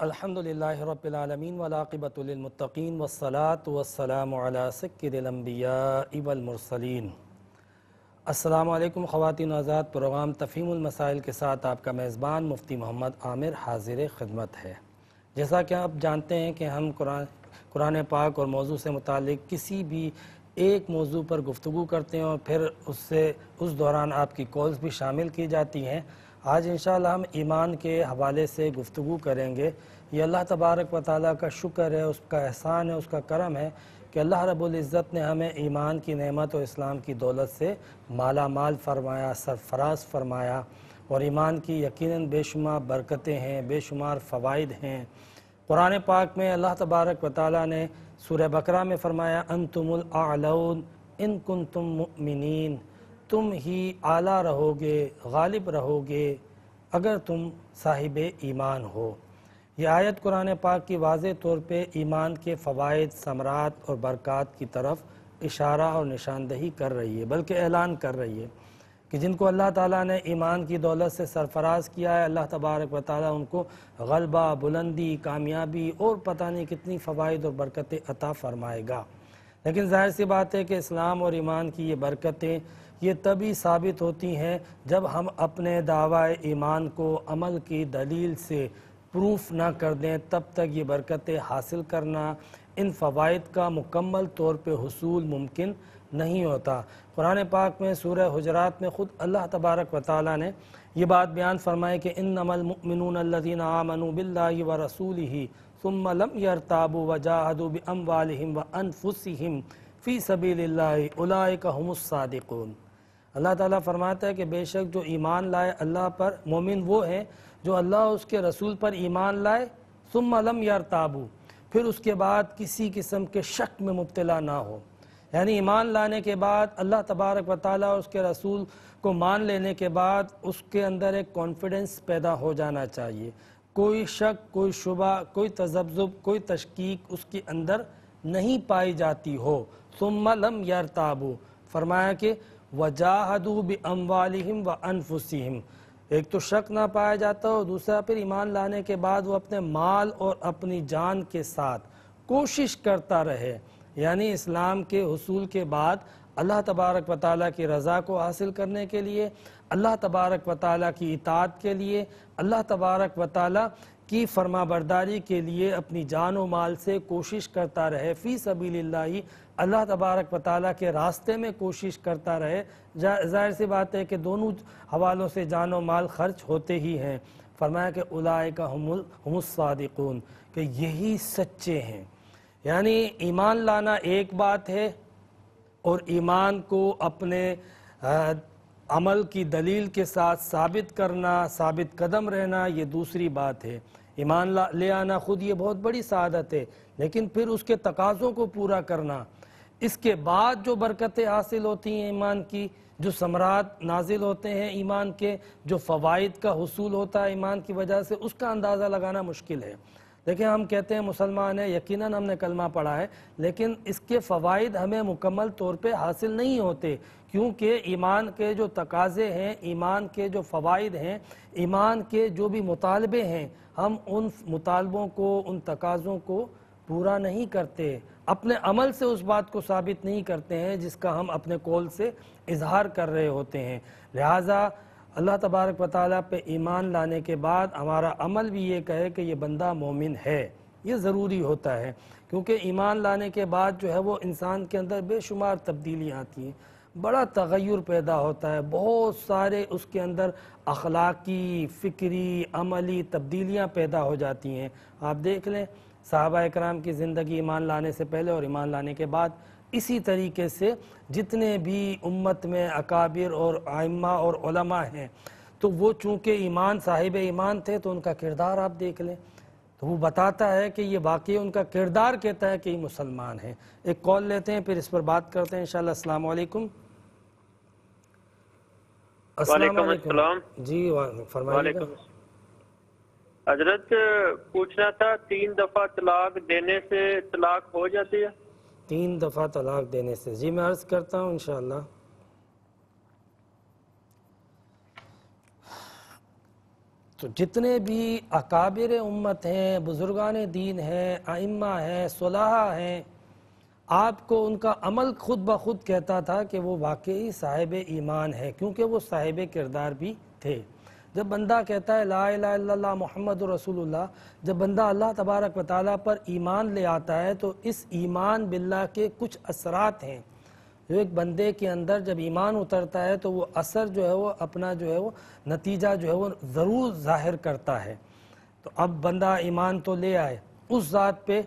الحمدللہ رب العالمین والعاقبۃ للمتقین والصلاة والسلام علی سید الانبیاء والمرسلین۔ السلام علیکم خواتین و حضرات، پروگرام تفہیم المسائل کے ساتھ آپ کا میزبان مفتی محمد عامر حاضر خدمت ہے۔ جیسا کہ آپ جانتے ہیں کہ ہم قرآن پاک اور موضوع سے متعلق کسی بھی ایک موضوع پر گفتگو کرتے ہیں اور پھر اس دوران آپ کی کالز بھی شامل کی جاتی ہیں۔ آج انشاءاللہ ہم ایمان کے حوالے سے گفتگو کریں گے۔ یہ اللہ تبارک و تعالیٰ کا شکر ہے، اس کا احسان ہے، اس کا کرم ہے کہ اللہ رب العزت نے ہمیں ایمان کی نعمت اور اسلام کی دولت سے مالا مال فرمایا، سرفراز فرمایا، اور ایمان کی یقیناً بے شمار برکتیں ہیں، بے شمار فوائد ہیں۔ قرآن پاک میں اللہ تبارک و تعالیٰ نے سورہ بقرہ میں فرمایا انتم الاعلون ان کنتم مؤمنین، تم ہی اعلیٰ رہو گے، غالب رہو گے اگر تم صاحب ایمان ہو۔ یہ آیت قرآن پاک کی واضح طور پہ ایمان کے فوائد، ثمرات اور برکات کی طرف اشارہ اور نشاندہی کر رہی ہے، بلکہ اعلان کر رہی ہے کہ جن کو اللہ تعالیٰ نے ایمان کی دولت سے سرفراز کیا ہے، اللہ تبارک و تعالیٰ ان کو غلبہ، بلندی، کامیابی اور پتہ نہیں کتنی فوائد اور برکتیں عطا فرمائے گا۔ لیکن ظاہر سی بات ہے کہ اسلام اور ایمان کی یہ برکتیں یہ تبھی ثابت ہوتی ہیں جب ہم اپنے دعوی ایمان کو عمل کی دلیل سے پروف نہ کر دیں، تب تک یہ برکتیں حاصل کرنا، ان فوائد کا مکمل طور پہ حصول ممکن نہیں ہوتا۔ قرآن پاک میں سورہ حجرات میں خود اللہ تبارک و تعالیٰ نے یہ بات بیان فرمائے کہ انما المؤمنون الذین آمنوا باللہ ورسولہ ثم لم یرتابوا وجاہدوا باموالہم وانفسہم فی سبیل اللہ اولئک ھم الصادقون۔ اللہ تعالیٰ فرماتا ہے کہ بے شک جو ایمان لائے اللہ پر، مومن وہ ہیں جو اللہ اس کے رسول پر ایمان لائے، ثم لم یرتابوا، پھر اس کے بعد کسی قسم کے شک میں مبتلا نہ ہو۔ یعنی ایمان لانے کے بعد اللہ تبارک و تعالیٰ اور اس کے رسول کو مان لینے کے بعد اس کے اندر ایک کانفیڈنس پیدا ہو جانا چاہیے، کوئی شک، کوئی شبہ، کوئی تذبذب، کوئی تشکیک اس کے اندر نہیں پائی جاتی ہو۔ ثم لم یرتابوا، فرمایا کہ وجاہدوا باموالہم وانفسہم، ایک تو شک نہ پایا جاتا اور دوسرا پھر ایمان لانے کے بعد وہ اپنے مال اور اپنی جان کے ساتھ کوشش کرتا رہے، یعنی اسلام کے حصول کے بعد اللہ تبارک و تعالیٰ کی رضا کو حاصل کرنے کے لیے، اللہ تبارک و تعالیٰ کی اطاعت کے لیے، اللہ تبارک و تعالیٰ کی فرما برداری کے لیے اپنی جان و مال سے کوشش کرتا رہے، فی سبیل اللہ، اللہ تبارک و تعالیٰ کے راستے میں کوشش کرتا رہے۔ ظاہر سی بات ہے کہ دونوں حوالوں سے جان و مال خرچ ہوتے ہی ہیں۔ فرمایا کہ اولئک ھم الصادقون، کہ یہی سچے ہیں۔ یعنی ایمان لانا ایک بات ہے اور ایمان کو اپنے عمل کی دلیل کے ساتھ ثابت کرنا، ثابت قدم رہنا، یہ دوسری بات ہے۔ ایمان لے آنا خود یہ بہت بڑی سعادت ہے، لیکن پھر اس کے تقاضوں کو پورا کرنا، اس کے بعد جو برکتیں حاصل ہوتی ہیں ایمان کی، جو ثمرات نازل ہوتے ہیں ایمان کے، جو فوائد کا حصول ہوتا ہے ایمان کی وجہ سے، اس کا اندازہ لگانا مشکل ہے۔ دیکھیں ہم کہتے ہیں مسلمان ہیں، یقیناً ہم نے کلمہ پڑھا ہے، لیکن اس کے فوائد ہمیں مکمل طور پہ حاصل نہیں ہوتے، کیونکہ ایمان کے جو تقاضے ہیں، ایمان کے جو فوائد ہیں، ایمان کے جو بھی مطالبے ہیں، ہم ان مطالبوں کو، ان تقاضوں کو پورا نہیں کرتے، اپنے عمل سے اس بات کو ثابت نہیں کرتے ہیں جس کا ہم اپنے قول سے اظہار کر رہے ہوتے ہیں۔ لہٰذا اللہ تبارک و تعالیٰ پہ ایمان لانے کے بعد ہمارا عمل بھی یہ کہے کہ یہ بندہ مومن ہے، یہ ضروری ہوتا ہے، کیونکہ ایمان لانے کے بعد جو ہے وہ انسان کے اندر بے شمار تبدیلیاں آتی ہیں، بڑا تغیر پیدا ہوتا ہے، بہت سارے اس کے اندر اخلاقی، فکری، عملی تبدیلیاں پیدا ہو جاتی ہیں۔ آپ دیکھ لیں صحابہ اکرام کی زندگی ایمان لانے سے پہلے اور ایمان لانے کے بعد، اسی طریقے سے جتنے بھی امت میں اکابر اور ائمہ اور علماء ہیں، تو وہ چونکہ ایمان، صاحب ایمان تھے، تو ان کا کردار آپ دیکھ لیں تو وہ بتاتا ہے کہ یہ واقعی ان کا کردار کہتا ہے کہ یہ مسلمان ہیں۔ ایک کال لیتے ہیں پھر اس پر بات کرتے ہیں انشاءاللہ۔ السلام علیکم۔ السلام علیکم جی، فرمائیے گا۔ حضرت پوچھنا تھا 3 دفعہ طلاق دینے سے طلاق ہو جاتی ہے؟ 3 دفعہ طلاق دینے سے، جی میں عرض کرتا ہوں انشاءاللہ۔ تو جتنے بھی اکابر امت ہیں، بزرگان دین ہیں، ائمہ ہیں، صلحاء ہیں، آپ کو ان کا عمل خود بخود کہتا تھا کہ وہ واقعی صاحب ایمان ہے، کیونکہ وہ صاحب کردار بھی تھے۔ جب بندہ کہتا ہے لا الہ الا اللہ محمد رسول اللہ، جب بندہ اللہ تبارک و تعالیٰ پر ایمان لے آتا ہے تو اس ایمان باللہ کے کچھ اثرات ہیں جو ایک بندے کے اندر جب ایمان اترتا ہے تو وہ اثر جو ہے وہ اپنا جو ہے وہ نتیجہ جو ہے وہ ضرور ظاہر کرتا ہے۔ تو اب بندہ ایمان تو لے آئے اس ذات پہ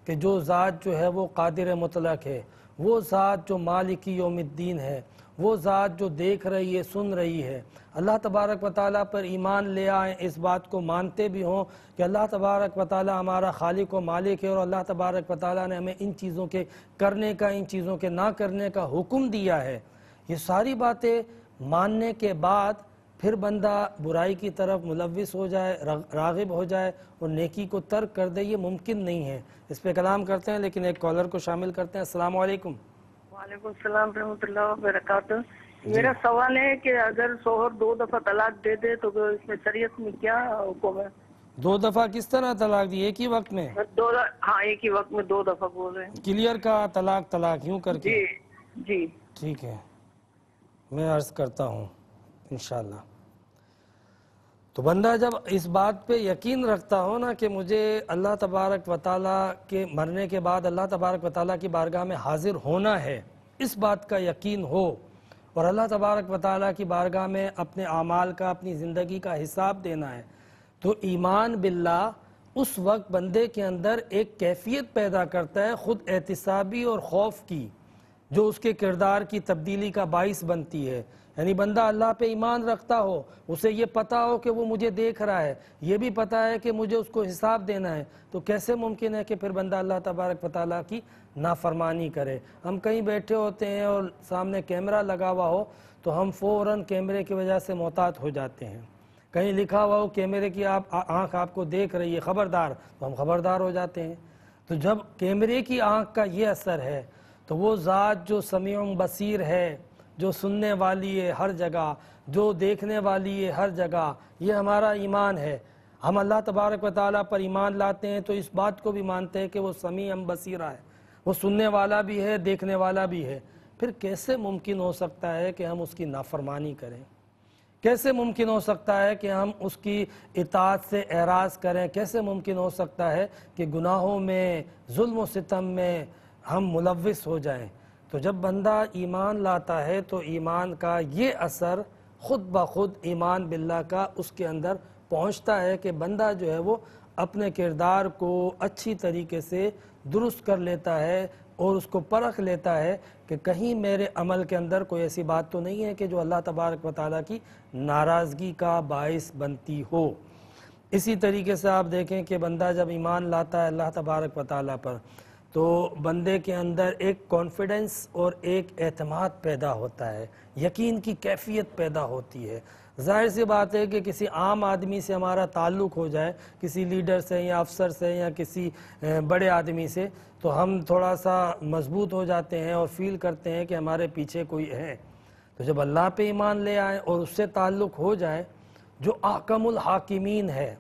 کہ جو ذات جو ہے وہ قادر مطلق ہے، وہ ذات جو مالک یوم الدین ہے، وہ ذات جو دیکھ رہی ہے، سن رہی ہے۔ اللہ تبارک و تعالیٰ پر ایمان لے آئیں، اس بات کو مانتے بھی ہوں کہ اللہ تبارک و تعالیٰ ہمارا خالق و مالک ہے اور اللہ تبارک و تعالیٰ نے ہمیں ان چیزوں کے کرنے کا، ان چیزوں کے نہ کرنے کا حکم دیا ہے۔ یہ ساری باتیں ماننے کے بعد پھر بندہ برائی کی طرف ملوث ہو جائے، راغب ہو جائے اور نیکی کو ترک کر دے، یہ ممکن نہیں ہے۔ اس پہ کلام کرتے ہیں لیکن ایک کالر کو شامل کرتے ہیں۔ السلام علیکم۔ وعلیکم السلام ورحمۃ اللہ وبرکاتہ۔ میرا سوال ہے کہ اگر شوہر 2 دفعہ طلاق دے دے تو اس میں شریعت میں کیا حکم ہے؟ 2 دفعہ کس طرح طلاق دی؟ ایک ہی وقت میں؟ ہاں ایک ہی وقت میں 2 دفعہ بول رہے ہیں۔ کلیئر کا طلاق یوں کر کے؟ جی جی ٹھیک ہے، میں عرض کرتا ہوں انشاءاللہ۔ تو بندہ جب اس بات پہ یقین رکھتا ہو نا کہ مجھے اللہ تبارک و تعالیٰ کے مرنے کے بعد اللہ تبارک و تعالیٰ کی بارگاہ میں حاضر ہونا ہے، اس بات کا یقین ہو اور اللہ تبارک و تعالیٰ کی بارگاہ میں اپنے اعمال کا، اپنی زندگی کا حساب دینا ہے، تو ایمان باللہ اس وقت بندے کے اندر ایک کیفیت پیدا کرتا ہے خود احتسابی اور خوف کی، جو اس کے کردار کی تبدیلی کا باعث بنتی ہے۔ یعنی بندہ اللہ پہ ایمان رکھتا ہو، اسے یہ پتا ہو کہ وہ مجھے دیکھ رہا ہے، یہ بھی پتا ہے کہ مجھے اس کو حساب دینا ہے، تو کیسے ممکن ہے کہ پھر بندہ اللہ تبارک و تعالیٰ کی نافرمانی کرے؟ ہم کہیں بیٹھے ہوتے ہیں اور سامنے کیمرہ لگا ہوا ہو تو ہم فوراً کیمرے کی وجہ سے محتاط ہو جاتے ہیں۔ کہیں لکھا ہوا ہو کیمرے کی آنکھ آپ کو دیکھ رہی ہے، خبردار، تو ہم خبردار ہو جاتے ہیں۔ تو جب کیمرے کی آنکھ کا یہ اثر ہے تو وہ ذات جو سمیع بصیر ہے، جو سننے والی ہے ہر جگہ، جو دیکھنے والی ہے ہر جگہ، یہ ہمارا ایمان ہے۔ ہم اللہ تبارک و تعالیٰ پر ایمان لاتے ہیں تو اس بات کو بھی مانتے ہیں کہ وہ سمیع بصیر ہے، وہ سننے والا بھی ہے، دیکھنے والا بھی ہے۔ پھر کیسے ممکن ہو سکتا ہے کہ ہم اس کی نافرمانی کریں؟ کیسے ممکن ہو سکتا ہے کہ ہم اس کی اطاعت سے اعراض کریں؟ کیسے ممکن ہو سکتا ہے کہ گناہوں میں، ظلم و ستم میں ہم ملوث ہو جائیں؟ تو جب بندہ ایمان لاتا ہے تو ایمان کا یہ اثر خود بخود ایمان باللہ کا اس کے اندر پہنچتا ہے کہ بندہ جو ہے وہ اپنے کردار کو اچھی طریقے سے درست کر لیتا ہے اور اس کو پرکھ لیتا ہے کہ کہیں میرے عمل کے اندر کوئی ایسی بات تو نہیں ہے کہ جو اللہ تبارک و تعالیٰ کی ناراضگی کا باعث بنتی ہو۔ اسی طریقے سے آپ دیکھیں کہ بندہ جب ایمان لاتا ہے اللہ تبارک و تعالیٰ پر تو بندے کے اندر ایک کانفیڈنس اور ایک اعتماد پیدا ہوتا ہے، یقین کی کیفیت پیدا ہوتی ہے۔ ظاہر سی بات ہے کہ کسی عام آدمی سے ہمارا تعلق ہو جائے، کسی لیڈر سے یا افسر سے یا کسی بڑے آدمی سے، تو ہم تھوڑا سا مضبوط ہو جاتے ہیں اور فیل کرتے ہیں کہ ہمارے پیچھے کوئی ہے۔ تو جب اللہ پہ ایمان لے آئیں اور اس سے تعلق ہو جائے جو احکم الحاکمین ہے،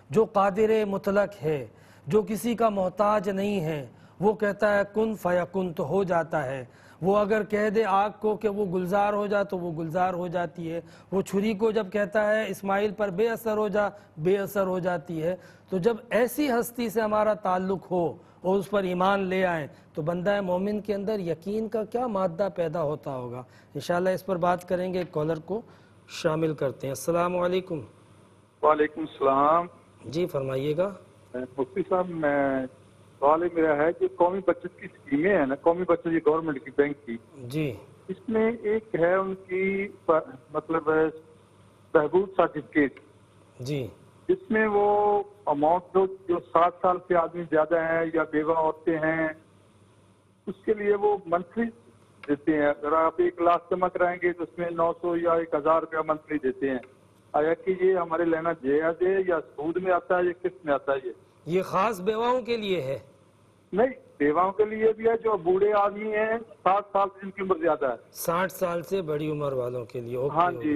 جو قادر مطلق ہے، جو کسی کا محتاج نہیں ہے، وہ کہتا ہے کن فیکن تو ہو جاتا ہے۔ وہ اگر کہہ دے آگ کو کہ وہ گلزار ہو جا تو وہ گلزار ہو جاتی ہے۔ وہ چھری کو جب کہتا ہے اسماعیل پر بے اثر ہو جا، بے اثر ہو جاتی ہے۔ تو جب ایسی ہستی سے ہمارا تعلق ہو اور اس پر ایمان لے آئیں تو بندہ مومن کے اندر یقین کا کیا مادہ پیدا ہوتا ہوگا؟ انشاءاللہ اس پر بات کریں گے۔ کالر کو شامل کرتے ہیں۔ السلام علیکم۔ وعلیکم السلام جی فرمائیے گا۔ مفتی صاحب، سوال میرا ہے کہ قومی بچت کی اسکیمیں ہیں نا، قومی بچت یہ گورنمنٹ کی بینک کی، جی اس میں ایک ہے ان کی مطلب بہبود سرٹیفکیٹ، جی جس میں وہ اماؤنٹ جو 60 سال سے آدمی زیادہ ہیں یا بیوہ عورتیں ہیں اس کے لیے وہ منتھلی دیتے ہیں۔ اگر آپ 1 لاکھ جمع کرائیں گے تو اس میں 900 یا 1000 روپیہ منتھلی دیتے ہیں۔ آیا کہ یہ ہمارے لینا جائز ہے یا سود میں آتا ہے یا کس میں آتا ہے؟ یہ خاص بیواؤں کے لیے ہے؟ نہیں، بیواؤں کے لیے بھی ہے، جو بوڑھے آدمی ہیں 60 سال سے جن کی عمر زیادہ ہے، 60 سال سے بڑی عمر والوں کے لیے۔ ہاں جی،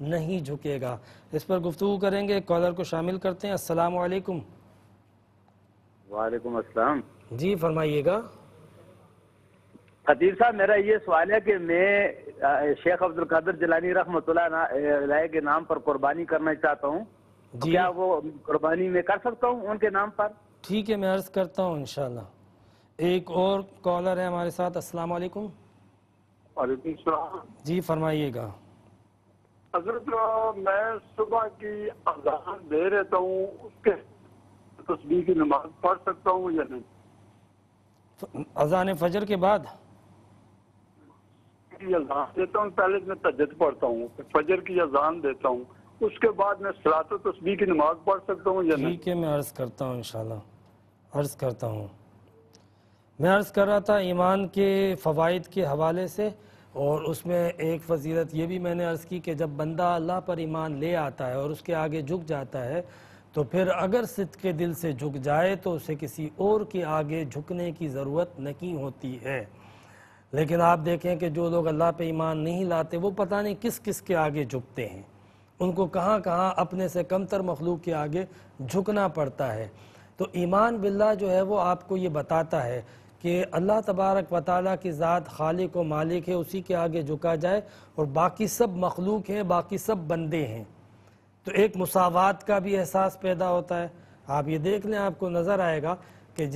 نہیں جھکے گا۔ اس پر گفتگو کریں گے، کالر کو شامل کرتے ہیں۔ السلام علیکم۔ وعلیکم السلام۔ جی فرمائیے گا۔ خطیب صاحب، میرا یہ سوال ہے کہ میں شیخ عبد القادر جیلانی رحمۃ اللہ علیہ کے نام پر قربانی کرنا چاہتا ہوں، جی کیا وہ قربانی میں کر سکتا ہوں ان کے نام پر؟ ٹھیک ہے، میں عرض کرتا ہوں انشاءاللہ۔ ایک اور کالر ہے ہمارے ساتھ۔ السلام علیکم۔ وعلیکم السلام۔ جی فرمائیے گا۔ حضرت میں صبح کی اذان دے رہتا ہوں، اس کے تسبیح کی نماز پڑھ سکتا ہوں یا نہیں؟ اذان فجر کے بعد کی اذان دیتا ہوں، پہلے میں تہجد پڑھتا ہوں، فجر کی اذان دیتا ہوں، اس کے بعد میں صلاۃ و تسبیح کی نماز پڑھ سکتا ہوں یا نہیں؟ ٹھیک ہے، میں عرض کرتا ہوں انشاءاللہ، عرض کرتا ہوں۔ میں عرض کر رہا تھا ایمان کے فوائد کے حوالے سے، اور اس میں ایک فضیلت یہ بھی میں نے عرض کی کہ جب بندہ اللہ پر ایمان لے آتا ہے اور اس کے آگے جھک جاتا ہے تو پھر اگر صدق کے دل سے جھک جائے تو اسے کسی اور کے آگے جھکنے کی ضرورت نہیں ہوتی ہے۔ لیکن آپ دیکھیں کہ جو لوگ اللہ پہ ایمان نہیں لاتے وہ پتہ نہیں کس کس کے آگے جھکتے ہیں، ان کو کہاں کہاں اپنے سے کمتر مخلوق کے آگے جھکنا پڑتا ہے۔ تو ایمان باللہ جو ہے وہ آپ کو یہ بتاتا ہے کہ اللہ تبارک و تعالیٰ کی ذات خالق و مالک ہے، اسی کے آگے جھکا جائے، اور باقی سب مخلوق ہیں، باقی سب بندے ہیں۔ تو ایک مساوات کا بھی احساس پیدا ہوتا ہے۔ آپ یہ دیکھ لیں، آپ کو نظر آئے گا کہ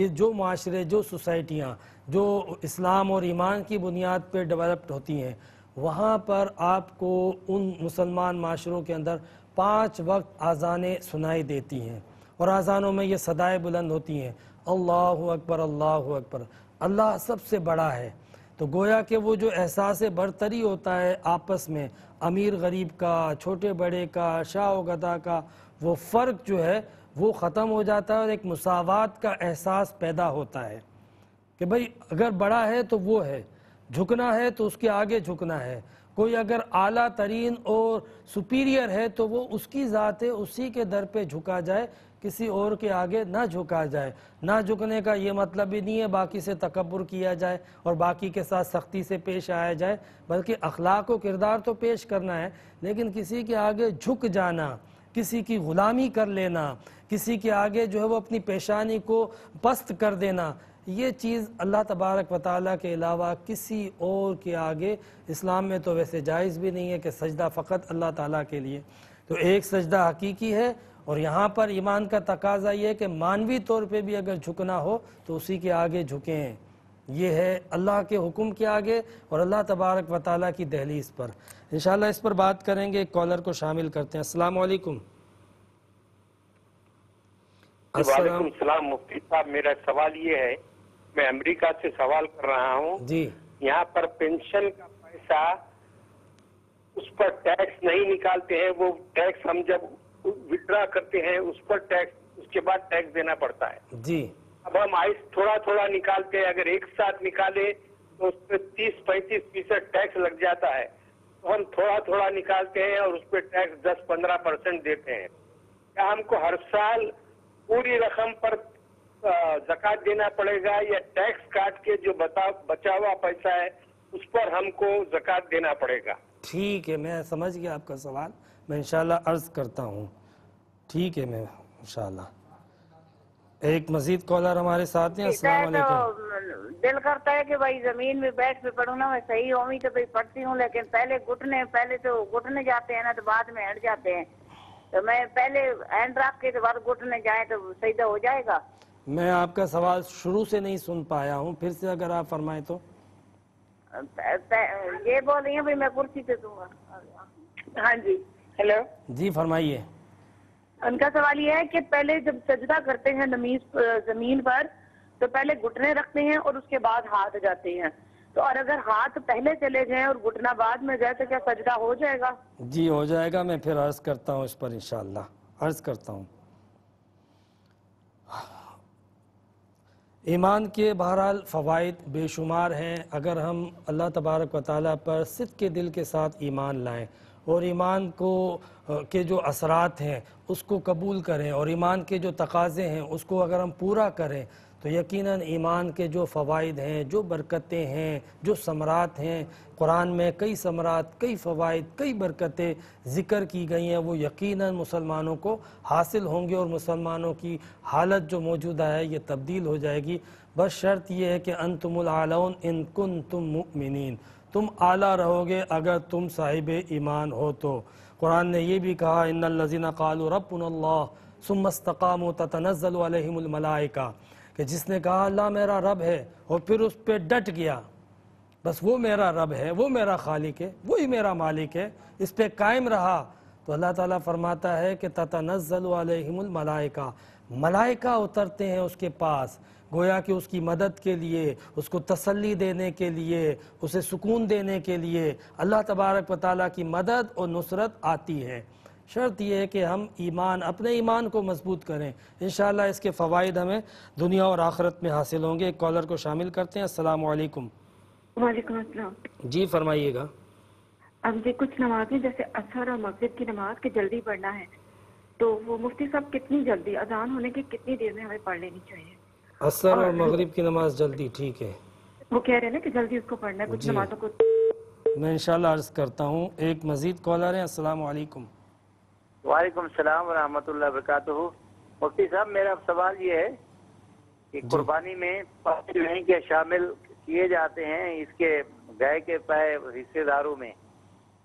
جو معاشرے، جو سوسائٹیاں جو اسلام اور ایمان کی بنیاد پہ ڈیولپڈ ہوتی ہیں، وہاں پر آپ کو ان مسلمان معاشروں کے اندر 5 وقت اذانیں سنائی دیتی ہیں، اور اذانوں میں یہ صدائیں بلند ہوتی ہیں، اللہ اکبر اللہ اکبر، اللہ سب سے بڑا ہے۔ تو گویا کہ وہ جو احساس برتری ہوتا ہے آپس میں، امیر غریب کا، چھوٹے بڑے کا، شاہ و گدا کا، وہ فرق جو ہے وہ ختم ہو جاتا ہے، اور ایک مساوات کا احساس پیدا ہوتا ہے کہ بھئی اگر بڑا ہے تو وہ ہے، جھکنا ہے تو اس کے آگے جھکنا ہے، کوئی اگر اعلیٰ ترین اور سپیریئر ہے تو وہ اس کی ذات ہے، اسی کے در پہ جھکا جائے، کسی اور کے آگے نہ جھکا جائے۔ نہ جھکنے کا یہ مطلب ہی نہیں ہے باقی سے تکبر کیا جائے اور باقی کے ساتھ سختی سے پیش آیا جائے، بلکہ اخلاق و کردار تو پیش کرنا ہے، لیکن کسی کے آگے جھک جانا، کسی کی غلامی کر لینا، کسی کے آگے جو ہے وہ اپنی پیشانی کو پست کر دینا، یہ چیز اللہ تبارک و تعالیٰ کے علاوہ کسی اور کے آگے اسلام میں تو ویسے جائز بھی نہیں ہے کہ سجدہ فقط اللہ تعالیٰ کے لیے۔ تو ایک سجدہ حقیقی ہے، اور یہاں پر ایمان کا تقاضا یہ ہے کہ مانوی طور پہ بھی اگر جھکنا ہو تو اسی کے آگے جھکیں۔ یہ ہے اللہ کے حکم کے آگے اور اللہ تبارک و تعالیٰ کی دہلیز پر۔ انشاءاللہ اس پر بات کریں گے، ایک کالر کو شامل کرتے ہیں۔ السلام علیکم۔ وعلیکم السلام مفتی صاحب، میرا سوال یہ ہے، میں امریکہ سے سوال کر رہا ہوں۔ جی، یہاں پر پینشن کا پیسہ اس پر ٹیکس نہیں نکالتے ہیں، وہ ٹیکس ہم جب وڈرا کرتے ہیں اس پر ٹیکس، اس کے بعد ٹیکس دینا پڑتا ہے۔ جی، اب ہم تھوڑا تھوڑا نکالتے ہیں، اگر ایک ساتھ نکالے تو اس پہ 30-35% ٹیکس لگ جاتا ہے، تو ہم تھوڑا تھوڑا نکالتے ہیں اور اس پہ ٹیکس 10-15% دیتے ہیں۔ کیا ہم کو ہر سال پوری رقم پر زکوٰۃ دینا پڑے گا، یا ٹیکس کاٹ کے جو بچا ہوا پیسہ ہے اس پر ہم کو زکوٰۃ دینا پڑے گا؟ ٹھیک ہے، میں سمجھ گیا آپ کا سوال، میں انشاءاللہ عرض کرتا ہوں۔ ٹھیک ہے، میں انشاءاللہ۔ ایک مزید کالر ہمارے ساتھ ہیں۔ السلام علیکم۔ دل کرتا ہے کہ بھائی زمین میں بیٹھ کے پڑھوں نا، میں صحیح ہوئی تو بھائی پڑھتی ہوں، لیکن پہلے تو گھٹنے جاتے ہیں نا، تو بعد میں ہٹ جاتے ہیں، تو میں پہلے ہینڈ رکھ کے بعد گھٹنے جائیں تو سجدہ ہو جائے گا؟ میں آپ کا سوال شروع سے نہیں سن پایا ہوں، پھر سے اگر آپ فرمائیں تو۔ یہ بول رہی ہیں بھائی میں کرسی پہ دوں گا۔ ہاں جی، ہیلو جی فرمائیے۔ ان کا سوال یہ ہے کہ پہلے جب سجدہ کرتے ہیں زمین پر تو پہلے گھٹنے رکھتے ہیں اور اس کے بعد ہاتھ جاتے ہیں، تو اور اگر ہاتھ پہلے چلے جائیں اور گھٹنا بعد میں جائے تو کیا سجدہ ہو جائے گا؟ جی ہو جائے گا، میں پھر عرض کرتا ہوں اس پر انشاءاللہ، عرض کرتا ہوں۔ ایمان کے بہرحال فوائد بے شمار ہیں، اگر ہم اللہ تبارک و تعالیٰ پر صدق کے دل کے ساتھ ایمان لائیں اور ایمان کے جو اثرات ہیں اس کو قبول کریں، اور ایمان کے جو تقاضے ہیں اس کو اگر ہم پورا کریں تو یقیناً ایمان کے جو فوائد ہیں، جو برکتیں ہیں، جو ثمرات ہیں، قرآن میں کئی ثمرات، کئی فوائد، کئی برکتیں ذکر کی گئی ہیں، وہ یقیناً مسلمانوں کو حاصل ہوں گے اور مسلمانوں کی حالت جو موجودہ ہے یہ تبدیل ہو جائے گی۔ بس شرط یہ ہے کہ انتم الاعلون ان کنتم مؤمنین، تم اعلیٰ رہو گے اگر تم صاحب ایمان ہو تو۔ قرآن نے یہ بھی کہا ان الذین قالوا ربنا اللہ ثم استقاموا تتنزل علیہم الملائکہ، کہ جس نے کہا اللہ میرا رب ہے اور پھر اس پہ ڈٹ گیا، بس وہ میرا رب ہے، وہ میرا خالق ہے، وہی میرا مالک ہے، اس پہ قائم رہا، تو اللہ تعالیٰ فرماتا ہے کہ تتنزل علیہم الملائکہ، ملائکہ اترتے ہیں اس کے پاس، گویا کہ اس کی مدد کے لیے، اس کو تسلی دینے کے لیے، اسے سکون دینے کے لیے اللہ تبارک و تعالیٰ کی مدد اور نصرت آتی ہے۔ شرط یہ ہے کہ ہم اپنے ایمان کو مضبوط کریں، انشاءاللہ اس کے فوائد ہمیں دنیا اور آخرت میں حاصل ہوں گے۔ ایک کالر کو شامل کرتے ہیں۔ السلام علیکم۔ وعلیکم السلام جی فرمائیے گا۔ اب یہ کچھ نمازیں جیسے عصر اور مغرب کی نماز کے جلدی پڑھنا ہے، تو وہ مفتی صاحب کتنی جلدی، اذان ہونے کی کتنی دیر میں ہمیں پڑھ لینی چاہیے؟ عصر اور مغرب کی نماز جلدی، ٹھیک ہے، وہ کہہ رہے ہیں نا کہ جلدی اس کو پڑھنا ہے، کچھ نمازوں کو۔ میں انشاءاللہ عرض کرتا ہوں۔ ایک مزید کالر ہے۔ السلام علیکم۔ وعلیکم السلام ورحمۃ اللہ وبرکاتہ۔ مفتی صاحب میرا سوال یہ ہے کہ قربانی میں جو ہیں کہ شامل کیے جاتے ہیں اس کے گائے کے پائے حصے داروں میں،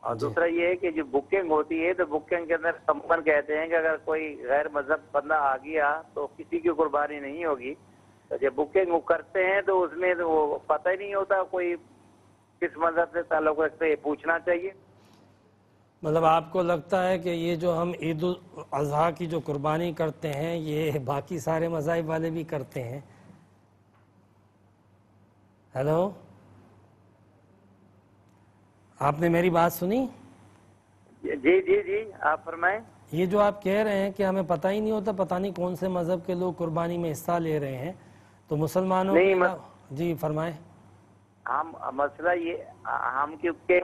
اور دوسرا یہ ہے کہ جو بکنگ ہوتی ہے تو بکنگ کے اندر عموماً کہتے ہیں کہ اگر کوئی غیر مذہب بندہ آ گیا تو کسی کی قربانی نہیں ہوگی، تو جب بکنگ وہ کرتے ہیں تو اس میں تو وہ پتہ ہی نہیں ہوتا کوئی کس مذہب سے تعلق رکھتے ہیں، پوچھنا چاہیے۔ مطلب آپ کو لگتا ہے کہ یہ جو ہم عید الاضحیٰ کی جو قربانی کرتے ہیں یہ باقی سارے مذاہب والے بھی کرتے ہیں؟ ہیلو، آپ نے میری بات سنی؟ جی جی جی آپ فرمائیں۔ یہ جو آپ کہہ رہے ہیں کہ ہمیں پتہ ہی نہیں ہوتا، پتہ نہیں کون سے مذہب کے لوگ قربانی میں حصہ لے رہے ہیں، تو مسلمانوں جی فرمائیں۔ ہم مسئلہ یہ ہم کیونکہ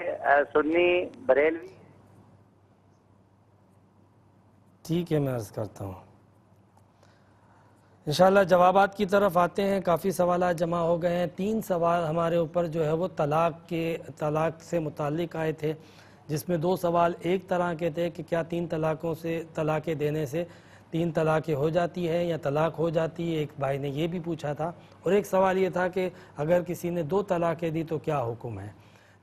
سنی بریلوی۔ ٹھیک ہے، میں عرض کرتا ہوں۔ انشاءاللہ جوابات کی طرف آتے ہیں۔ کافی سوالات جمع ہو گئے ہیں۔ 3 سوال ہمارے اوپر جو ہے وہ طلاق سے متعلق آئے تھے، جس میں 2 سوال ایک طرح کے تھے کہ کیا 3 طلاقوں سے طلاقیں دینے سے 3 طلاقیں ہو جاتی ہے یا طلاق ہو جاتی ہے، ایک بھائی نے یہ بھی پوچھا تھا، اور ایک سوال یہ تھا کہ اگر کسی نے 2 طلاقیں دی تو کیا حکم ہے۔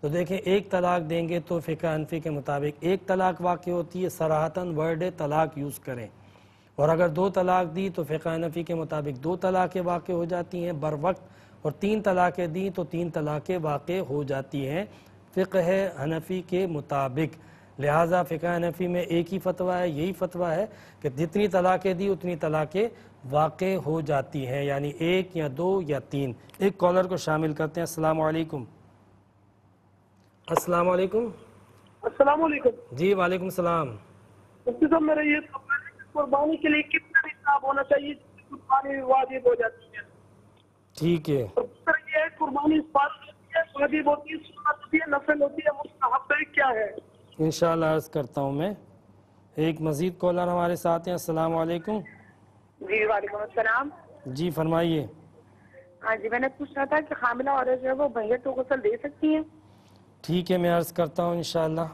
تو دیکھیں، ایک طلاق دیں گے تو فقہ حنفی کے مطابق ایک طلاق واقع ہوتی ہے، صراحتاً ورڈ طلاق یوز کریں، اور اگر 2 طلاق دی تو فقہ حنفی کے مطابق 2 طلاقیں واقع ہو جاتی ہیں بر وقت، اور 3 طلاقیں دی تو 3 طلاقیں واقع ہو جاتی ہیں فقہ حنفی کے مطابق۔ لہٰذا فقہ حنفی میں ایک ہی فتویٰ ہے، یہی فتویٰ ہے کہ جتنی طلاقیں دی اتنی طلاقیں واقع ہو جاتی ہیں، یعنی 1 یا 2 یا 3۔ ایک کالر کو شامل کرتے ہیں۔ السلام علیکم۔ السلام علیکم۔ السلام علیکم۔ جی وعلیکم السلام۔ مفتی صاحب میرا یہ سوال ہے کہ قربانی کے لیے کتنا نصاب ہونا چاہیے جس سے قربانی واجب ہو جاتی ہے؟ ٹھیک ہے۔ اور دوسرا یہ ہے قربانی فرض ہوتی ہے، واجب ہوتی ہے، سنت ہوتی ہے، نفل ہوتی ہے، مستحب ہے، کیا ہے؟ انشاءاللہ عرض کرتا ہوں میں۔ ایک مزید کالر ہمارے ساتھ ہیں۔ السلام علیکم۔ جی وعلیکم السلام۔ جی فرمائیے۔ ہاں جی، میں نے پوچھنا تھا کہ حاملہ عورت جو ہے وہ میت کو غسل دے سکتی ہیں؟ ٹھیک ہے، میں عرض کرتا ہوں انشاءاللہ۔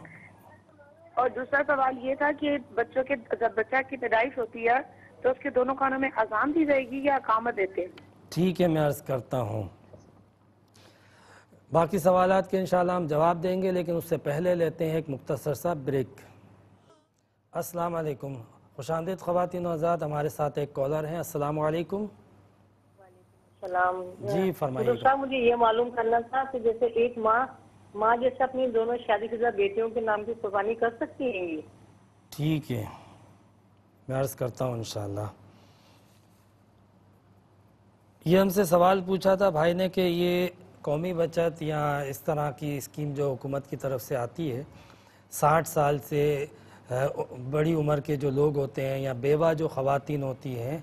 اور دوسرا سوال یہ تھا کہ جب بچہ کی پیدائش ہوتی ہے تو اس کے دونوں کانوں میں اذان دی جائے گی یا اقامت دیتے ہیں؟ ٹھیک ہے، میں عرض کرتا ہوں۔ باقی سوالات کے انشاءاللہ ہم جواب دیں گے، لیکن اس سے پہلے لیتے ہیں ایک مختصر سا بریک۔ السلام علیکم۔ خوش آمدید خواتین و حضرات، ہمارے ساتھ ایک کالر ہیں۔ السلام علیکم۔ السلام جی فرمائیے۔ صاحب مجھے یہ معلوم کرنا تھا کہ جیسے ایک ماں جیسے اپنی دونوں شادی شدہ بیٹیوں کے نام کی قربانی کر سکتی ہیں یہ؟ ٹھیک ہے، میں عرض کرتا ہوں انشاءاللہ۔ یہ ہم سے سوال پوچھا تھا بھائی نے کہ یہ قومی بچت یا اس طرح کی اسکیم جو حکومت کی طرف سے آتی ہے، 60 سال سے بڑی عمر کے جو لوگ ہوتے ہیں یا بیوہ جو خواتین ہوتی ہیں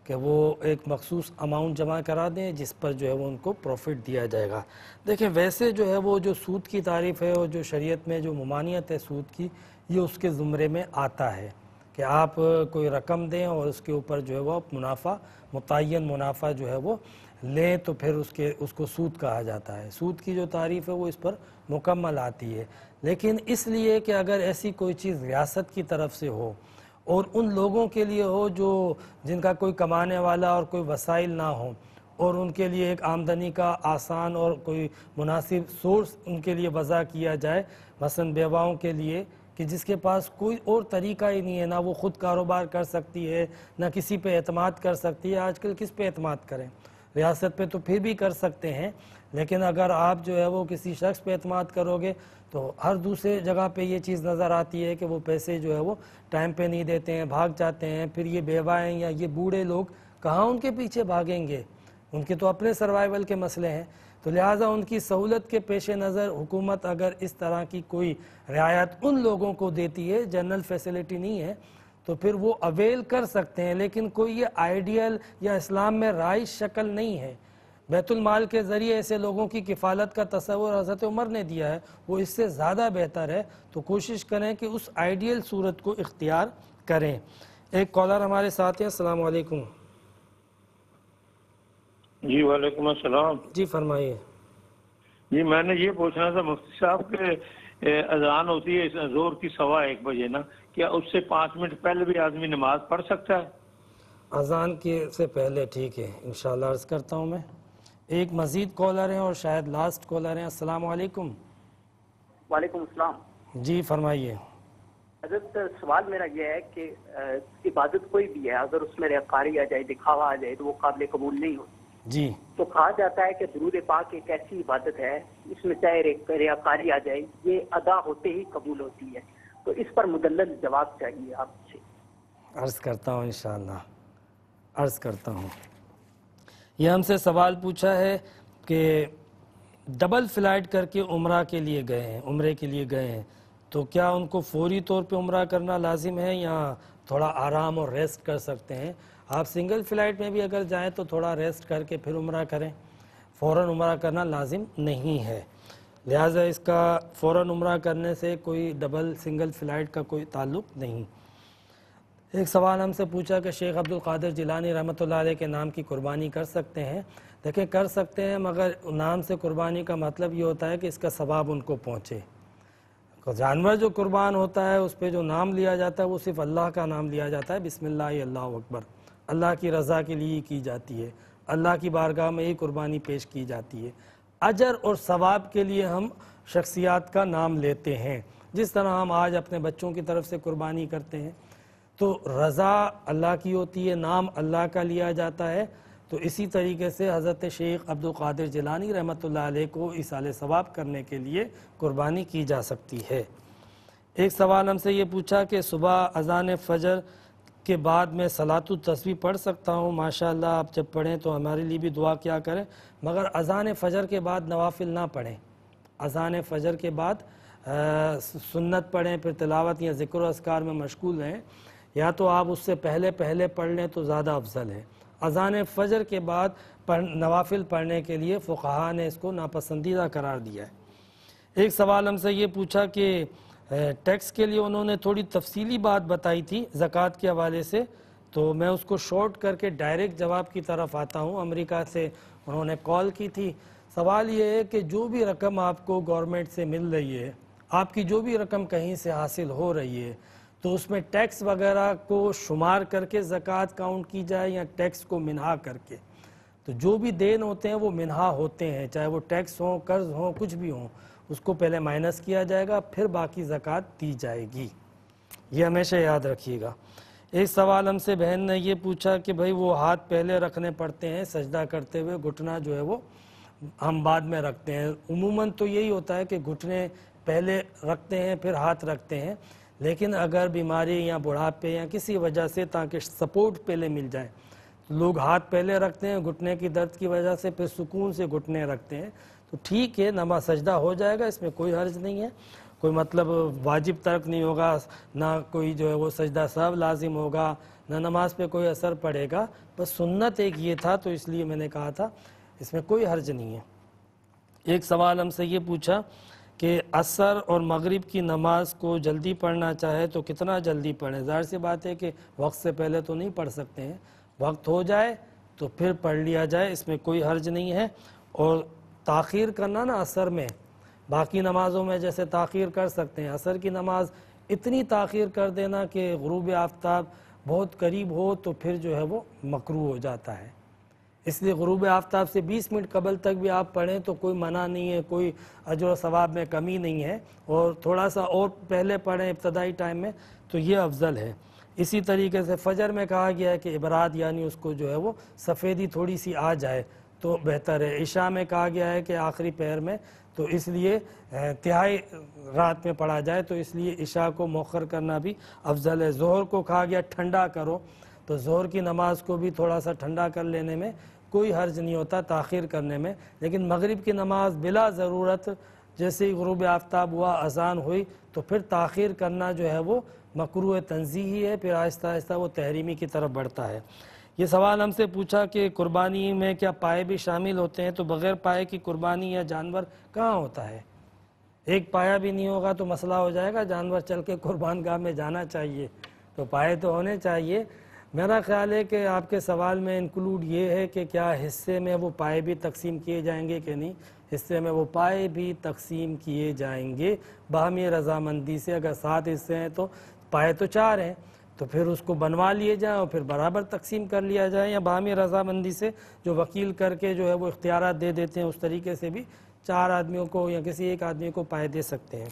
کہ وہ ایک مخصوص اماؤنٹ جمع کرا دیں جس پر جو ہے وہ ان کو پروفٹ دیا جائے گا۔ دیکھیں ویسے جو ہے وہ جو سود کی تعریف ہے اور جو شریعت میں جو ممانعت ہے سود کی، یہ اس کے زمرے میں آتا ہے، کہ آپ کوئی رقم دیں اور اس کے اوپر جو ہے وہ منافع متعین منافع جو ہے وہ لیں تو پھر اس کو سود کہا جاتا ہے. سود کی جو تعریف ہے وہ اس پر مکمل آتی ہے. لیکن اس لیے کہ اگر ایسی کوئی چیز ریاست کی طرف سے ہو اور ان لوگوں کے لیے ہو جن کا کوئی کمانے والا اور کوئی وسائل نہ ہو اور ان کے لیے ایک آمدنی کا آسان اور کوئی مناسب سورس ان کے لیے وضع کیا جائے، مثلا بیواؤں کے لیے کہ جس کے پاس کوئی اور طریقہ ہی نہیں ہے، نہ وہ خود کاروبار کر سکتی ہے نہ کسی پہ اعتماد کر سکتی ہے. آج کل کس پہ اعتماد کریں؟ ریاست پہ تو پھر بھی کر سکتے ہیں، لیکن اگر آپ جو ہے وہ کسی شخص پہ اعتماد کرو گے تو ہر دوسرے جگہ پہ یہ چیز نظر آتی ہے کہ وہ پیسے جو ہے وہ ٹائم پہ نہیں دیتے ہیں، بھاگ جاتے ہیں. پھر یہ بیوائیں یا یہ بوڑھے لوگ کہاں ان کے پیچھے بھاگیں گے؟ ان کے تو اپنے سروائیول کے مسئلے ہیں. تو لہٰذا ان کی سہولت کے پیش نظر حکومت اگر اس طرح کی کوئی رعایت ان لوگوں کو دیتی ہے، جنرل فیسلٹی نہیں ہے، تو پھر وہ اویل کر سکتے ہیں. لیکن کوئی یہ آئیڈیل یا اسلام میں رائج شکل نہیں ہے. بیت المال کے ذریعے ایسے لوگوں کی کفالت کا تصور حضرت عمر نے دیا ہے، وہ اس سے زیادہ بہتر ہے. تو کوشش کریں کہ اس آئیڈیل صورت کو اختیار کریں. ایک کالر ہمارے ساتھ ہیں. السلام علیکم. جی وعلیکم السلام. جی فرمائیے. جی میں نے یہ پوچھنا تھا مفتی صاحب کہ اذان ہوتی ہے زور کی 1:15 بجے نا، کیا اس سے 5 منٹ پہلے بھی آدمی نماز پڑھ سکتا ہے؟ اذان کے سے پہلے ٹھیک ہے، انشاءاللہ عرض کرتا ہوں میں. ایک مزید کالر ہیں اور شاید لاسٹ کالر ہیں. السلام علیکم. وعلیکم السلام. جی فرمائیے. حضرت سوال میرا یہ ہے کہ عبادت کوئی بھی ہے اگر اس میں ریاکاری آ جائے، دکھاوا آ جائے تو وہ قابل قبول نہیں ہوتی. جی تو کہا جاتا ہے کہ درود پاک ایک ایسی عبادت ہے اس میں چاہے ریاکاری آ جائے یہ ادا ہوتے ہی قبول ہوتی ہے. تو اس پر مدلل جواب چاہیے آپ سے. عرض کرتا ہوں انشاءاللہ عرض کرتا ہوں. یہ ہم سے سوال پوچھا ہے کہ ڈبل فلائٹ کر کے عمرہ کے لیے گئے ہیں، عمرے کے لیے گئے ہیں، تو کیا ان کو فوری طور پہ عمرہ کرنا لازم ہے یا تھوڑا آرام اور ریسٹ کر سکتے ہیں؟ آپ سنگل فلائٹ میں بھی اگر جائیں تو تھوڑا ریسٹ کر کے پھر عمرہ کریں، فوراً عمرہ کرنا لازم نہیں ہے. لہٰذا اس کا فوراً عمرہ کرنے سے کوئی ڈبل سنگل فلائٹ کا کوئی تعلق نہیں. ایک سوال ہم سے پوچھا کہ شیخ عبد القادر جیلانی رحمۃ اللہ علیہ کے نام کی قربانی کر سکتے ہیں؟ دیکھیں کر سکتے ہیں، مگر نام سے قربانی کا مطلب یہ ہوتا ہے کہ اس کا ثواب ان کو پہنچے. جانور جو قربان ہوتا ہے اس پہ جو نام لیا جاتا ہے وہ صرف اللہ کا نام لیا جاتا ہے، بسم اللہ اللہ اکبر، اللہ کی رضا کے لیے کی جاتی ہے، اللہ کی بارگاہ میں یہ قربانی پیش کی جاتی ہے. اجر اور ثواب کے لیے ہم شخصیات کا نام لیتے ہیں، جس طرح ہم آج اپنے بچوں کی طرف سے قربانی کرتے ہیں تو رضا اللہ کی ہوتی ہے، نام اللہ کا لیا جاتا ہے. تو اسی طریقے سے حضرت شیخ عبد القادر جیلانی رحمۃ اللہ علیہ کو ایصال ثواب کرنے کے لیے قربانی کی جا سکتی ہے. ایک سوال ہم سے یہ پوچھا کہ صبح اذان فجر کے بعد میں صلاۃ التسبیح پڑھ سکتا ہوں؟ ماشاءاللہ آپ جب پڑھیں تو ہمارے لیے بھی دعا کیا کریں، مگر اذان فجر کے بعد نوافل نہ پڑھیں. اذان فجر کے بعد سنت پڑھیں، پھر تلاوت یا ذکر و اذکار میں مشغول رہیں، یا تو آپ اس سے پہلے پڑھ لیں تو زیادہ افضل ہے. اذان فجر کے بعد نوافل پڑھنے کے لیے فقہا نے اس کو ناپسندیدہ قرار دیا ہے. ایک سوال ہم سے یہ پوچھا کہ ٹیکس کے لیے انہوں نے تھوڑی تفصیلی بات بتائی تھی زکوٰۃ کے حوالے سے، تو میں اس کو شارٹ کر کے ڈائریکٹ جواب کی طرف آتا ہوں. امریکہ سے انہوں نے کال کی تھی. سوال یہ ہے کہ جو بھی رقم آپ کو گورنمنٹ سے مل رہی ہے، آپ کی جو بھی رقم کہیں سے حاصل ہو رہی ہے، تو اس میں ٹیکس وغیرہ کو شمار کر کے زکوٰۃ کاؤنٹ کی جائے یا ٹیکس کو منہا کر کے. تو جو بھی دین ہوتے ہیں وہ منہا ہوتے ہیں، چاہے وہ ٹیکس ہوں، قرض ہوں، کچھ بھی ہوں، اس کو پہلے مائنس کیا جائے گا، پھر باقی زکوٰۃ دی جائے گی. یہ ہمیشہ یاد رکھیے گا. ایک سوال ہم سے بہن نے یہ پوچھا کہ بھائی وہ ہاتھ پہلے رکھنے پڑتے ہیں سجدہ کرتے ہوئے، گھٹنا جو ہے وہ ہم بعد میں رکھتے ہیں. عموماً تو یہی ہوتا ہے کہ گھٹنے پہلے رکھتے ہیں پھر ہاتھ رکھتے ہیں، لیکن اگر بیماری یا بڑھاپے یا کسی وجہ سے تاکہ سپورٹ پہلے مل جائے، لوگ ہاتھ پہلے رکھتے ہیں، گھٹنے کی درد کی وجہ سے پھر سکون سے گھٹنے رکھتے ہیں. تو ٹھیک ہے، نماز سجدہ ہو جائے گا، اس میں کوئی حرج نہیں ہے، کوئی مطلب واجب ترک نہیں ہوگا، نہ کوئی جو ہے وہ سجدہ سہو لازم ہوگا، نہ نماز پہ کوئی اثر پڑے گا. بس سنت ایک یہ تھا تو اس لیے میں نے کہا تھا، اس میں کوئی حرج نہیں ہے. ایک سوال ہم سے یہ پوچھا کہ عصر اور مغرب کی نماز کو جلدی پڑھنا چاہے تو کتنا جلدی پڑھیں؟ ظاہر سی بات ہے کہ وقت سے پہلے تو نہیں پڑھ سکتے ہیں، وقت ہو جائے تو پھر پڑھ لیا جائے، اس میں کوئی حرج نہیں ہے۔ اور تاخیر کرنا نا عصر میں، باقی نمازوں میں جیسے تاخیر کر سکتے ہیں، عصر کی نماز اتنی تاخیر کر دینا کہ غروب آفتاب بہت قریب ہو تو پھر جو ہے وہ مکروہ ہو جاتا ہے۔ اس لیے غروب آفتاب سے 20 منٹ قبل تک بھی آپ پڑھیں تو کوئی منع نہیں ہے، کوئی اجر و ثواب میں کمی نہیں ہے، اور تھوڑا سا اور پہلے پڑھیں ابتدائی ٹائم میں تو یہ افضل ہے۔ اسی طریقے سے فجر میں کہا گیا ہے کہ ابراد یعنی اس کو جو ہے وہ سفیدی تھوڑی سی آ جائے تو بہتر ہے۔ عشاء میں کہا گیا ہے کہ آخری پہر میں، تو اس لیے تہائی رات میں پڑھا جائے، تو اس لیے عشاء کو مؤخر کرنا بھی افضل ہے۔ ظہر کو کہا گیا ٹھنڈا کرو، تو ظہر کی نماز کو بھی تھوڑا سا ٹھنڈا کر لینے میں کوئی حرج نہیں ہوتا تاخیر کرنے میں، لیکن مغرب کی نماز بلا ضرورت جیسے ہی غروب آفتاب ہوا، اذان ہوئی تو پھر تاخیر کرنا جو ہے وہ مکروہ تنزیہی ہے، پھر آہستہ آہستہ وہ تحریمی کی طرف بڑھتا ہے۔ یہ سوال ہم سے پوچھا کہ قربانی میں کیا پائے بھی شامل ہوتے ہیں؟ تو بغیر پائے کی قربانی یا جانور کہاں ہوتا ہے؟ ایک پایا بھی نہیں ہوگا تو مسئلہ ہو جائے گا، جانور چل کے قربان گاہ میں جانا چاہیے، تو پائے تو ہونے چاہیے۔ میرا خیال ہے کہ آپ کے سوال میں انکلوڈ یہ ہے کہ کیا حصے میں وہ پائے بھی تقسیم کیے جائیں گے کہ نہیں؟ حصے میں وہ پائے بھی تقسیم کیے جائیں گے باہمی رضامندی سے۔ اگر 7 حصے ہیں تو پائے تو 4 ہیں، تو پھر اس کو بنوا لیے جائیں اور پھر برابر تقسیم کر لیا جائے، یا باہمی رضامندی سے جو وکیل کر کے جو ہے وہ اختیارات دے دیتے ہیں، اس طریقے سے بھی 4 آدمیوں کو یا کسی ایک آدمی کو پائے دے سکتے ہیں۔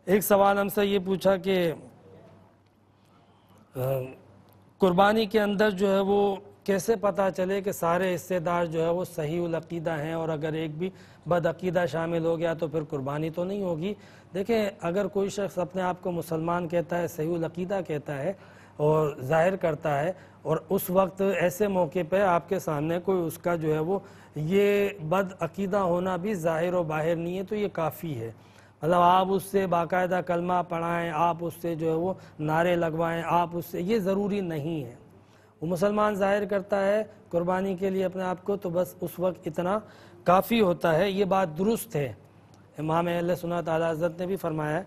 ایک سوال ہم سے یہ پوچھا کہ قربانی کے اندر جو ہے وہ کیسے پتہ چلے کہ سارے حصے دار جو ہے وہ صحیح العقیدہ ہیں، اور اگر ایک بھی بد عقیدہ شامل ہو گیا تو پھر قربانی تو نہیں ہوگی؟ دیکھیں، اگر کوئی شخص اپنے آپ کو مسلمان کہتا ہے، صحیح العقیدہ کہتا ہے اور ظاہر کرتا ہے، اور اس وقت ایسے موقع پہ آپ کے سامنے کوئی اس کا جو ہے وہ یہ بد عقیدہ ہونا بھی ظاہر و باہر نہیں ہے، تو یہ کافی ہے۔ مطلب آپ اس سے باقاعدہ کلمہ پڑھائیں، آپ اس سے جو ہے وہ نعرے لگوائیں، آپ اس سے، یہ ضروری نہیں ہے۔ وہ مسلمان ظاہر کرتا ہے قربانی کے لیے اپنے آپ کو، تو بس اس وقت اتنا کافی ہوتا ہے۔ یہ بات درست ہے، امام اہل سنت اعلیٰ حضرت نے بھی فرمایا ہے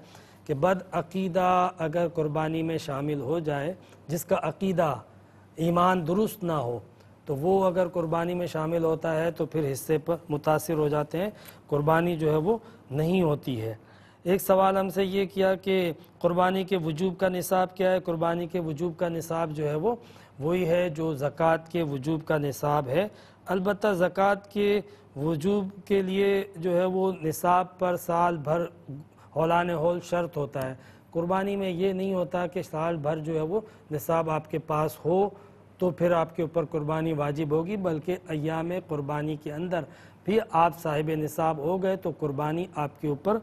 کہ بد عقیدہ اگر قربانی میں شامل ہو جائے، جس کا عقیدہ ایمان درست نہ ہو، تو وہ اگر قربانی میں شامل ہوتا ہے تو پھر حصے پر متاثر ہو جاتے ہیں، قربانی جو ہے وہ نہیں ہوتی ہے۔ ایک سوال ہم سے یہ کیا کہ قربانی کے وجوب کا نصاب کیا ہے؟ قربانی کے وجوب کا نصاب جو ہے وہ وہی ہے جو زکوٰۃ کے وجوب کا نصاب ہے۔ البتہ زکوٰۃ کے وجوب کے لیے جو ہے وہ نصاب پر سال بھر ہولان ہول شرط ہوتا ہے۔ قربانی میں یہ نہیں ہوتا کہ سال بھر جو ہے وہ نصاب آپ کے پاس ہو تو پھر آپ کے اوپر قربانی واجب ہوگی، بلکہ ایام قربانی کے اندر بھی آپ صاحب نصاب ہو گئے تو قربانی آپ کے اوپر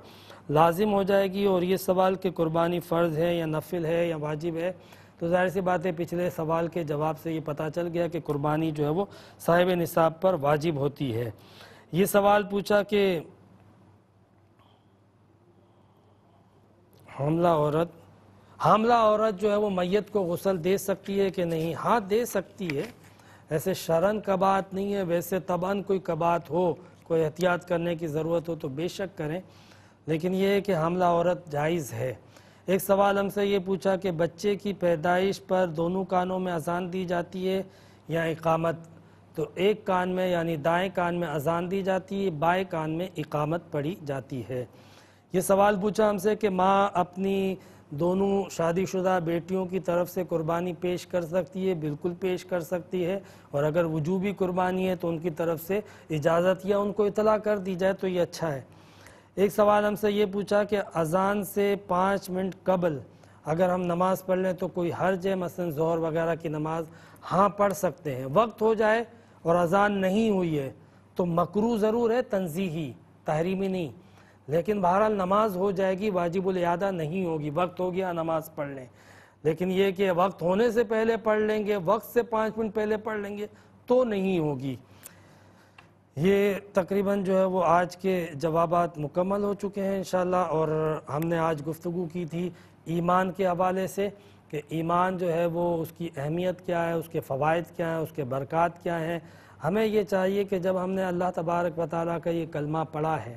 لازم ہو جائے گی۔ اور یہ سوال کہ قربانی فرض ہے یا نفل ہے یا واجب ہے، تو ظاہر سی بات ہے پچھلے سوال کے جواب سے یہ پتہ چل گیا کہ قربانی جو ہے وہ صاحب نصاب پر واجب ہوتی ہے۔ یہ سوال پوچھا کہ حاملہ عورت جو ہے وہ میت کو غسل دے سکتی ہے کہ نہیں؟ ہاں دے سکتی ہے، ایسے شرعن کا بات نہیں ہے، ویسے طبعاً کوئی کبات ہو، کوئی احتیاط کرنے کی ضرورت ہو تو بے شک کریں، لیکن یہ ہے کہ حاملہ عورت جائز ہے۔ ایک سوال ہم سے یہ پوچھا کہ بچے کی پیدائش پر دونوں کانوں میں اذان دی جاتی ہے یا اقامت؟ تو ایک کان میں یعنی دائیں کان میں اذان دی جاتی ہے، بائیں کان میں اقامت پڑھی جاتی ہے۔ یہ سوال پوچھا ہم سے کہ ماں اپنی دونوں شادی شدہ بیٹیوں کی طرف سے قربانی پیش کر سکتی ہے؟ بالکل پیش کر سکتی ہے، اور اگر وجوبی قربانی ہے تو ان کی طرف سے اجازت یا ان کو اطلاع کر دی جائے تو یہ اچھا ہے۔ ایک سوال ہم سے یہ پوچھا کہ اذان سے 5 منٹ قبل اگر ہم نماز پڑھ لیں تو کوئی حرج ہے؟ مثلا ظہر وغیرہ کی نماز ہاں پڑھ سکتے ہیں، وقت ہو جائے اور اذان نہیں ہوئی ہے تو مکروہ ضرور ہے، تنزیہی، تحریمی نہیں، لیکن بہرحال نماز ہو جائے گی، واجب الاعادہ نہیں ہوگی، وقت ہو گیا نماز پڑھ لیں۔ لیکن یہ کہ وقت ہونے سے پہلے پڑھ لیں گے، وقت سے 5 منٹ پہلے پڑھ لیں گے تو نہیں ہوگی۔ یہ تقریباً جو ہے وہ آج کے جوابات مکمل ہو چکے ہیں انشاءاللہ، اور ہم نے آج گفتگو کی تھی ایمان کے حوالے سے کہ ایمان جو ہے وہ اس کی اہمیت کیا ہے، اس کے فوائد کیا ہیں، اس کے برکات کیا ہیں۔ ہمیں یہ چاہیے کہ جب ہم نے اللہ تبارک و تعالیٰ کا یہ کلمہ پڑھا ہے،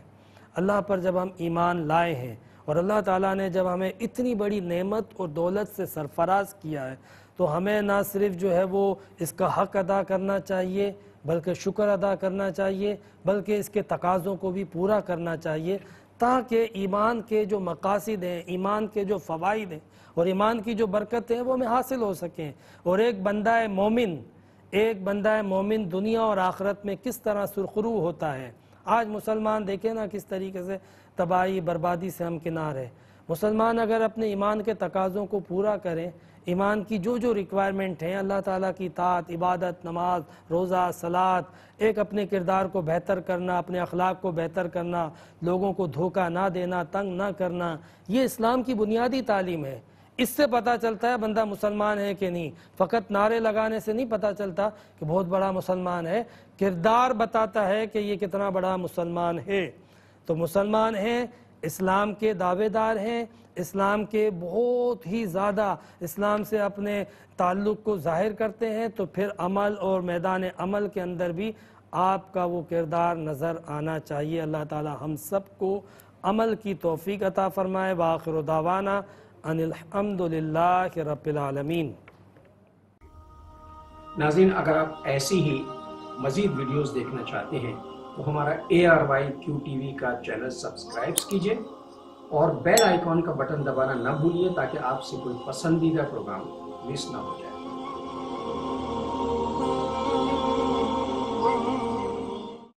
اللہ پر جب ہم ایمان لائے ہیں اور اللہ تعالیٰ نے جب ہمیں اتنی بڑی نعمت اور دولت سے سرفراز کیا ہے تو ہمیں نہ صرف جو ہے وہ اس کا حق ادا کرنا چاہیے بلکہ شکر ادا کرنا چاہیے، بلکہ اس کے تقاضوں کو بھی پورا کرنا چاہیے تاکہ ایمان کے جو مقاصد ہیں، ایمان کے جو فوائد ہیں اور ایمان کی جو برکتیں ہیں وہ ہمیں حاصل ہو سکیں۔ اور ایک بندہ مومن دنیا اور آخرت میں کس طرح سرخرو ہوتا ہے۔ آج مسلمان دیکھیں نا کس طریقے سے تباہی بربادی سے ہمکنار ہے۔ مسلمان اگر اپنے ایمان کے تقاضوں کو پورا کریں، ایمان کی جو ریکوائرمنٹ ہیں، اللہ تعالیٰ کی اطاعت، عبادت، نماز، روزہ، صلاۃ، ایک اپنے کردار کو بہتر کرنا، اپنے اخلاق کو بہتر کرنا، لوگوں کو دھوکہ نہ دینا، تنگ نہ کرنا، یہ اسلام کی بنیادی تعلیم ہے۔ اس سے پتہ چلتا ہے بندہ مسلمان ہے کہ نہیں۔ فقط نعرے لگانے سے نہیں پتہ چلتا کہ بہت بڑا مسلمان ہے، کردار بتاتا ہے کہ یہ کتنا بڑا مسلمان ہے۔ تو مسلمان ہیں، اسلام کے دعوے دار ہیں، اسلام کے بہت ہی زیادہ اسلام سے اپنے تعلق کو ظاہر کرتے ہیں، تو پھر عمل اور میدان عمل کے اندر بھی آپ کا وہ کردار نظر آنا چاہیے۔ اللہ تعالی ہم سب کو عمل کی توفیق عطا فرمائے۔ وآخر دعوانا ان الحمد للہ رب العالمین۔ ناظرین، اگر آپ ایسی ہی مزید ویڈیوز دیکھنا چاہتے ہیں تو ہمارا ARYQTV کا چینل سبسکرائب کیجئے اور بیل آئیکن کا بٹن دبانا نہ بھولیے تاکہ آپ سے کوئی پسندیدہ پروگرام مس نہ ہو جائے۔